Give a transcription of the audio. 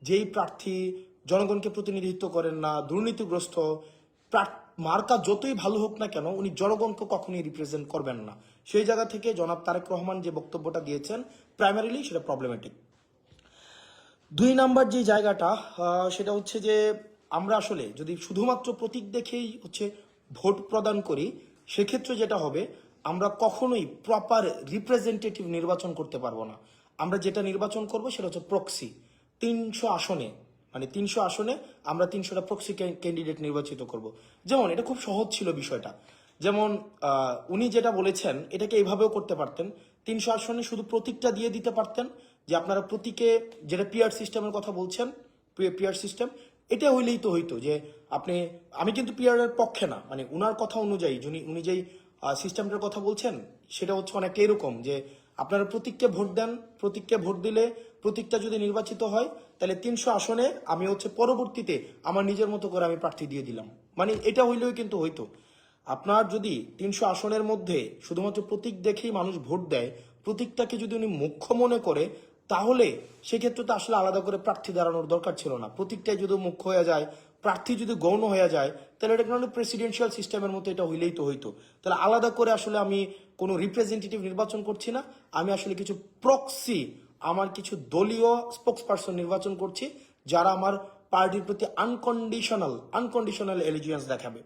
যেই প্রার্থী জনগণকে প্রতিনিধিত্ব করেন না, দুর্নীতিগ্রস্ত, মার্কা যতই ভালো হোক না কেন উনি জনগণকে কখনোই রিপ্রেজেন্ট করবেন না। সেই জায়গা থেকে জনাব তারেক রহমান যে বক্তব্যটা দিয়েছেন প্রাইমারিলি সেটা প্রবলেমেটিক। 2 নাম্বার যে জায়গাটা সেটা হচ্ছে যে আমরা আসলে যদি শুধুমাত্র প্রতীক দেখেই হচ্ছে ভোট প্রদান করি, সেক্ষেত্রে যেটা হবে আমরা কখনোই প্রপার রিপ্রেজেন্টেটিভ নির্বাচন করতে পারবো না। আমরা যেটা নির্বাচন করব সেটা হচ্ছে প্রক্সি। 300 আসনে মানে 300 আসনে আমরা 300টা প্রক্সি ক্যান্ডিডেট নির্বাচিত করব। যেমন এটা খুব সহজ ছিল বিষয়টা। যেমন উনি যেটা বলেছেন এটাকে এইভাবেও করতে পারতেন, 300 আসনে শুধু প্রতীকটা দিয়ে দিতে পারতেন যে আপনারা প্রতীকে, যেটা পিআর সিস্টেমের কথা বলছেন, পিআর সিস্টেম, এটা হইলেই তো হইতো যে আপনি, আমি কিন্তু পিআর এর পক্ষে না, মানে উনার কথা অনুযায়ী উনি যেই সিস্টেমটার কথা বলছেন সেটা হচ্ছে অনেকটা এরকম যে আপনারা প্রতীককে ভোট দেন, প্রতীককে ভোট দিলে প্রতীকটা যদি নির্বাচিত হয় তাহলে 300 আসনে আমি হচ্ছে পরবর্তীতে আমার নিজের মতো করে আমি প্রার্থী দিয়ে দিলাম, মানে এটা হইলেও কিন্তু হইতো। আপনার যদি 300 আসনের মধ্যে শুধুমাত্র প্রতীক দেখেই মানুষ ভোট দেয়, প্রতীকটাকে যদি উনি মুখ্য মনে করে, তাহলে সেক্ষেত্রে তো আসলে আলাদা করে প্রার্থী দাঁড়ানোর দরকার ছিল না। প্রতীকটাই যদি মুখ্য হয়ে যায়, প্রার্থী যদি গৌণ হয়ে যায়, তাহলে এটা কোনো প্রেসিডেন্সিয়াল সিস্টেমের মতো এটা হইলেই তো হইতো। তাহলে আলাদা করে আসলে আমি কোনো রিপ্রেজেন্টেটিভ নির্বাচন করছি না, আমি আসলে কিছু প্রক্সি, আমার কিছু দলীয় স্পোক্স পার্সন নির্বাচন করছি যারা আমার পার্টির প্রতি আনকন্ডিশনাল এলিজিয়েন্স দেখাবে।